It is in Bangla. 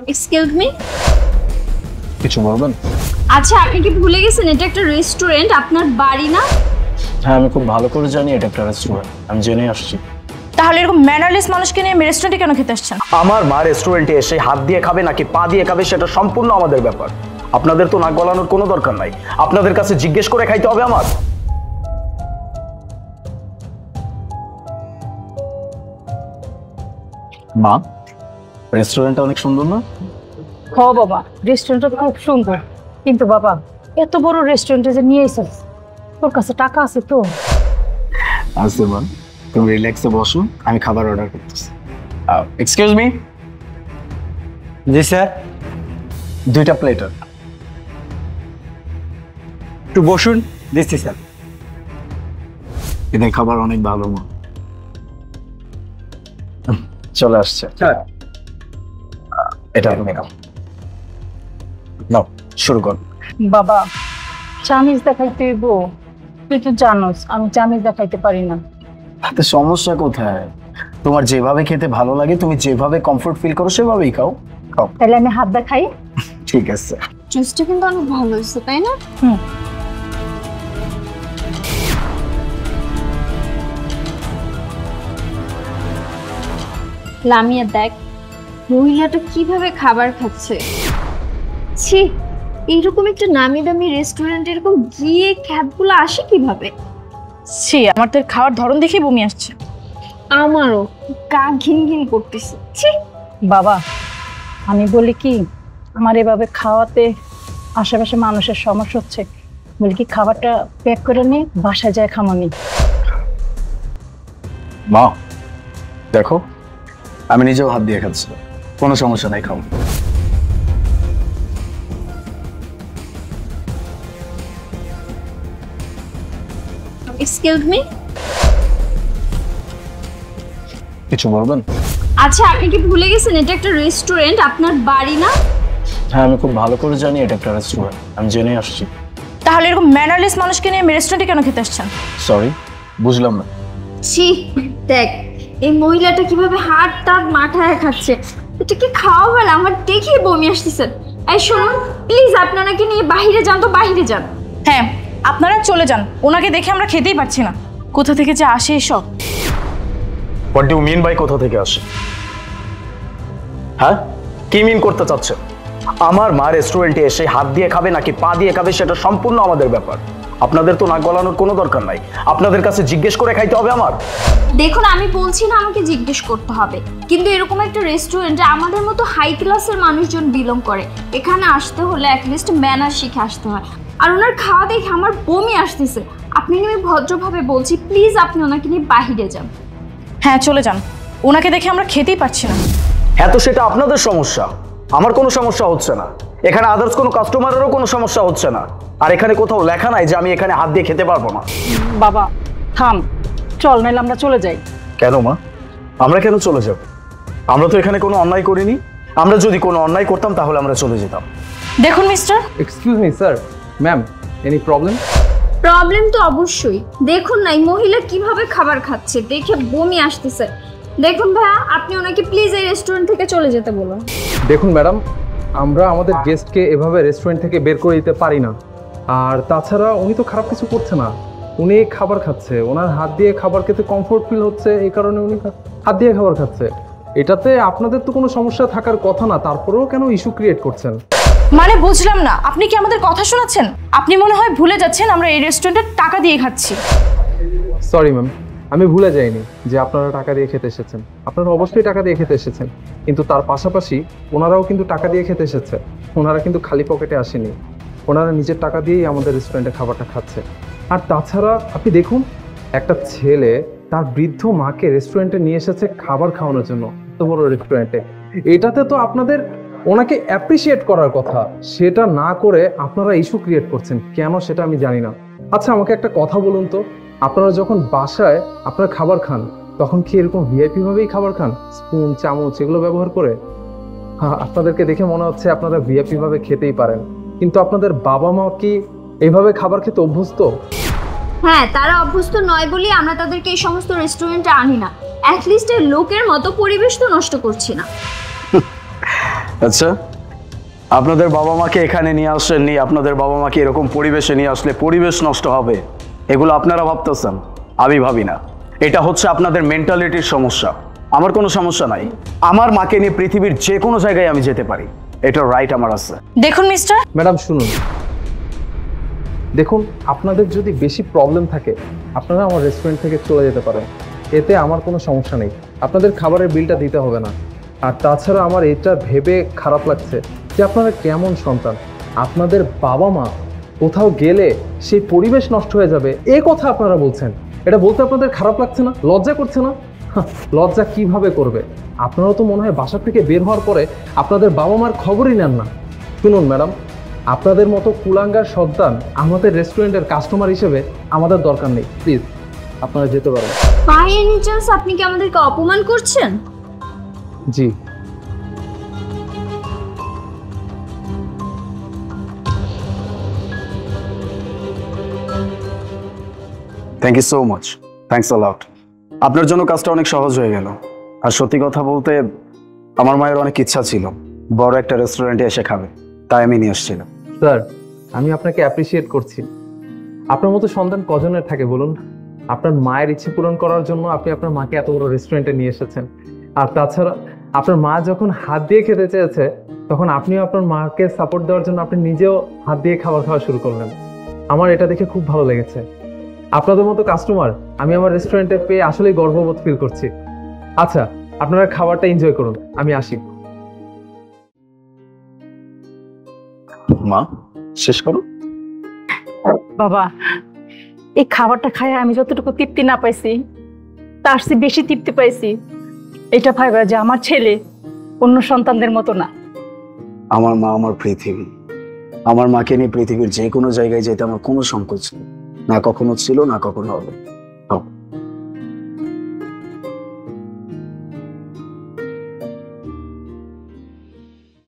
এক্সকিউজ মি, কিছু বলবেন? আচ্ছা আপনি কি ভুলে গেছেন এটা একটা রেস্টুরেন্ট, আপনার বাড়ি না? হ্যাঁ, আমি খুব ভালো করে জানি এটা একটা রেস্টুরেন্ট, আমি জেনে আসছি। তাহলে এরকম ম্যানারলেস মানুষকে নিয়ে রেস্টুরেন্টে কেন খেতে আসছেন? আমার মা রেস্টুরেন্টে এসে হাত দিয়ে খাবে নাকি পা দিয়ে খাবে সেটা সম্পূর্ণ আমাদের ব্যাপার। আপনাদের তো নাক গলানোর কোনো দরকার নাই, আপনাদের কাছে জিজ্ঞেস করে খাইতে হবে আমার। মা, রেস্টুরেন্টটা অনেক সুন্দর না? হ বাবা, রেস্টুরেন্টটা খুব সুন্দর, কিন্তু বাবা এত বড় রেস্টুরেন্টে যে নিয়ে এসেছিস, তোর কাছে টাকা আছে তো? আছে মা, তুমি রিল্যাক্সে বসো, আমি খাবার অর্ডার করতেছি। Excuse me. জি স্যার। 2টা প্লেটার। একটু বসুন, দিচ্ছি স্যার। এদের খাবার অনেক ভালো মা। চলে আসছে স্যার। এটা আপনি নাও, নাও শুরু কর। বাবা চামিজ দেখাইতে হইব, তুই তো জানোস আমি চামিজ দেখাইতে পারি না। তাতে সমস্যা কোথায়? তোমার যেভাবে খেতে ভালো লাগে, তুমি যেভাবে কমফোর্ট ফিল করো সেভাবেই খাও। খাও। তাহলে আমি হাত দেখাই? ঠিক আছে। জুসটা কিন্তু অনেক ভালো হয়েছে তাই না? হুম। লামিয়া দেখ মহিলাটা কিভাবে খাবার খাচ্ছে। ছি, এইরকম একটা নামি দামি রেস্টুরেন্টে এরকম গিয়ে ক্যাবগুলো আসে কিভাবে? ছি, আমার তো খাওয়ার ধরন দেখে বমি আসছে। আমারও গা ঘিন ঘিন করতেছে। ছি। বাবা আমি বলি কি, আমার এভাবে খাওয়াতে আশেপাশে মানুষের সমস্যা হচ্ছে, বলি কি খাবারটা প্যাক করে নিয়ে বাসায় যায় খামানি। মা দেখো, আমি নিজেও হাত দিয়ে খাচ্ছি, কোনো সমস্যা নাই, খাও। এক্সকিউজ মি, কিছু বলবেন? আচ্ছা আপনি কি ভুলে গেছেন এটা একটা রেস্টুরেন্ট, আপনার বাড়ি না? হ্যাঁ, আমি খুব ভালো করে জানি এটা একটা রেস্টুরেন্ট, আমি জেনে আসছি। তাহলে এরকম ম্যানারলেস মানুষকে নিয়ে রেস্টুরেন্টে কেন খেতে আসছেন? সরি, বুঝলাম না। ছি, দেখ এই মহিলাটা কিভাবে হাত টাত মাথায় খাচ্ছে, এটা কি খাওয়া বলে? আমার দেখেই বমি আসতেছে। এই শুনুন প্লিজ, আপনি ওনাকে নিয়ে বাইরে যান তো, বাইরে যান। হ্যাঁ, আপনারা চলে যান, ওনাকে দেখে আমরা খেতেই পারছি না। কোথা থেকে যে আসে এসব? হোয়াট ডু মিন বাই কোথা থেকে আসে? হ্যাঁ, কি মিন করতে চাচ্ছেন? আমার মা রেস্টুরেন্টে এসে হাত দিয়ে খাবে নাকি পা দিয়ে খাবে সেটা সম্পূর্ণ আমাদের ব্যাপার। আপনাদের তো নাক গলানোর কোনো দরকার নাই, আপনাদের কাছে জিজ্ঞেস করে খাইতে হবে আমার। দেখুন আমি বলছি না আমাকে জিজ্ঞেস করতে হবে, কিন্তু এরকম একটা রেস্টুরেন্টে আমাদের মতো হাই ক্লাসের মানুষজন বিলং করে, এখানে আসতে হলে অ্যাটলিস্ট ম্যানার শিখে আসতে হয়। আর ওনার খাওয়া দেখে আমার বমি আসতেছে। আপনি আমি ভদ্রভাবে বলছি, প্লিজ আপনি ওনাকে নিয়ে বাহিরে যান। হ্যাঁ চলে যান, ওনাকে দেখে আমরা খেতেই পারছি না। হ্যাঁ তো সেটা আপনাদের সমস্যা, আমার কোনো সমস্যা হচ্ছে না। এখানে আদার্স কোনো কাস্টমারেরও কোনো সমস্যা হচ্ছে না। আর এখানে কোথাও লেখা নাই যে আমি এখানে হাত দিয়ে খেতে পারবো না। বাবা থাম, চল নাইলে আমরা চলে যাই। কেন মা, আমরা কেন চলে যাব? আমরা তো এখানে কোনো অন্যায় করিনি। আমরা যদি কোনো অন্যায় করতাম তাহলে আমরা চলে যেতাম। দেখুন mister. Excuse me sir, ma'am, any problem? Problem তো অবশ্যই। দেখুন না এই মহিলা কিভাবে খাবার খাচ্ছে, দেখে বমি আসতেছে। দেখুন ভাইয়া, আপনি ওনাকে প্লিজ এই রেস্টুরেন্ট থেকে চলে যেতে বলুন। দেখুন ম্যাডাম, আমরা আমাদের গেস্টকে এভাবে রেস্টুরেন্ট থেকে বের করে দিতে পারি না। আর তাছাড়া উনি তো খারাপ কিছু করছে না, উনি খাবার খাচ্ছে, ওনার হাত দিয়ে খাবার খেতে কমফোর্ট ফিল হচ্ছে, এই কারণে উনি হাত দিয়ে খাবার খাচ্ছে। এটাতে আপনাদের তো কোনো সমস্যা থাকার কথা না, তারপরেও কেন ইস্যু ক্রিয়েট করছেন? মানে বুঝলাম না, আপনি কি আমাদের কথা শোনাচ্ছেন? আপনি মনে হয় ভুলে যাচ্ছেন আমরা এই রেস্টুরেন্টে টাকা দিয়ে খাচ্ছি। সরি ম্যাম, আমি ভুলে যাইনি যে আপনারা টাকা দিয়ে খেতে এসেছেন। আপনারা অবশ্যই টাকা দিয়ে খেতে এসেছেন, কিন্তু তার পাশাপাশি ওনারাও কিন্তু টাকা দিয়ে খেতে এসেছে। ওনারা কিন্তু খালি পকেটে আসেনি, ওনারা নিজের টাকা দিয়েই আমাদের রেস্টুরেন্টে খাবারটা খাচ্ছে। আর তাছাড়া আপনি দেখুন, একটা ছেলে তার বৃদ্ধ মাকে রেস্টুরেন্টে নিয়ে এসেছে খাবার খাওয়ানোর জন্য, এত বড় রেস্টুরেন্টে। এটাতে তো আপনাদের ওনাকে অ্যাপ্রিসিয়েট করার কথা, সেটা না করে আপনারা ইস্যু ক্রিয়েট করছেন কেন সেটা আমি জানি না। আচ্ছা আমাকে একটা কথা বলুন তো, আপনারা যখন বাসায় আপনারা খাবার খান তখন কি এরকম ভিআইপি ভাবেই খাবার খান, স্পুন চামচ এগুলো ব্যবহার করে? হ্যাঁ, আপনাদেরকে দেখে মনে হচ্ছে আপনারা ভিআইপি ভাবে খেতেই পারেন, কিন্তু আপনাদের বাবা মা কি এইভাবে খাবার খেতে অভ্যস্ত? হ্যাঁ, তারা অভ্যস্ত নয় বলেই আমরা তাদেরকে এই সমস্ত রেস্টুরেন্টে আনি না। অ্যাটলিস্ট এই লোকের মতো পরিবেশ তো নষ্ট করছি না। আচ্ছা, আপনাদের বাবা মাকে এখানে নিয়ে আসেননি, আপনাদের বাবা মাকে এরকম পরিবেশে নিয়ে আসলে পরিবেশ নষ্ট হবে, এগুলো আপনারা ভাবতেছেন, আমি ভাবি না। এটা হচ্ছে আপনাদের মেন্টালিটির সমস্যা। আমার কোনো সমস্যা নাই, আমার মাকে নিয়ে পৃথিবীর যে কোনো জায়গায় আমি যেতে পারি, এটা রাইট আমার আছে। দেখুন মিস্টার, ম্যাডাম শুনুন, দেখুন আপনাদের যদি বেশি প্রবলেম থাকে আপনারা আমার রেস্টুরেন্ট থেকে চলে যেতে পারেন, এতে আমার কোনো সমস্যা নেই, আপনাদের খাবারের বিলটা দিতে হবে না। আর তাছাড়া আমার এটা ভেবে খারাপ লাগছে যে আপনারা কেমন সন্তান, আপনাদের বাবা মা কোথাও গেলে সেই পরিবেশ নষ্ট হয়ে যাবে এ কথা আপনারা বলছেন। এটা বলতে আপনাদের খারাপ লাগছে না? লজ্জা করছে না? লজ্জা কিভাবে করবে? আপনারাও তো মনে হয় বাসা থেকে বের হওয়ার পরে আপনাদের বাবা মার খবরই নেন না। শুনুন ম্যাডাম, আপনাদের মতো কুলাঙ্গার সন্তান আমাদের রেস্টুরেন্টের কাস্টমার হিসেবে আমাদের দরকার নেই, প্লিজ আপনারা যেতে পারেন। বাই এনি চান্স আপনি কি আমাদেরকে অপমান করছেন? জি। Thank you so much, thanks a lot. আপনার জন্য কাজটা অনেক সহজ হয়ে গেল। আর সত্যি কথা বলতে আমার মায়ের অনেক ইচ্ছা ছিল বড় একটা রেস্টুরেন্টে এসে খাবে, তাই আমি নিয়ে এসেছিলাম। স্যার, আমি আপনাকে অ্যাপ্রিসিয়েট করছি। আপনার মতো সন্তান কজনের থাকে বলুন? আপনার মায়ের ইচ্ছে পূরণ করার জন্য আপনি আপনার মাকে এত বড় রেস্টুরেন্টে নিয়ে এসেছেন। আর তাছাড়া আপনার মা যখন হাত দিয়ে খেতে চেয়েছে তখন আপনিও আপনার মাকে সাপোর্ট দেওয়ার জন্য আপনি নিজেও হাত দিয়ে খাবার খাওয়া শুরু করলেন। আমার এটা দেখে খুব ভালো লেগেছে। আপনাদের মতো কাস্টমার আমি আমার রেস্টুরেন্টে পেয়ে আসলেই গর্ববোধ ফিল করছি। আচ্ছা, আপনারা খাবারটা এনজয় করুন, আমি আসি। মা, শেষ করো। বাবা, এই খাবারটা খাই আমি যতটুকু তৃপ্তি না পাইছি তার চেয়ে বেশি তৃপ্তি পাইছি এটা ভাইবা যে আমার ছেলে অন্য সন্তানদের মতো না। আমার মা আমার পৃথিবী। আমার মাকে নিয়ে পৃথিবীর যে কোনো জায়গায় যেতে আমার কোনো সংকোচ নেই, না কখনো ছিল না কখনো হবে।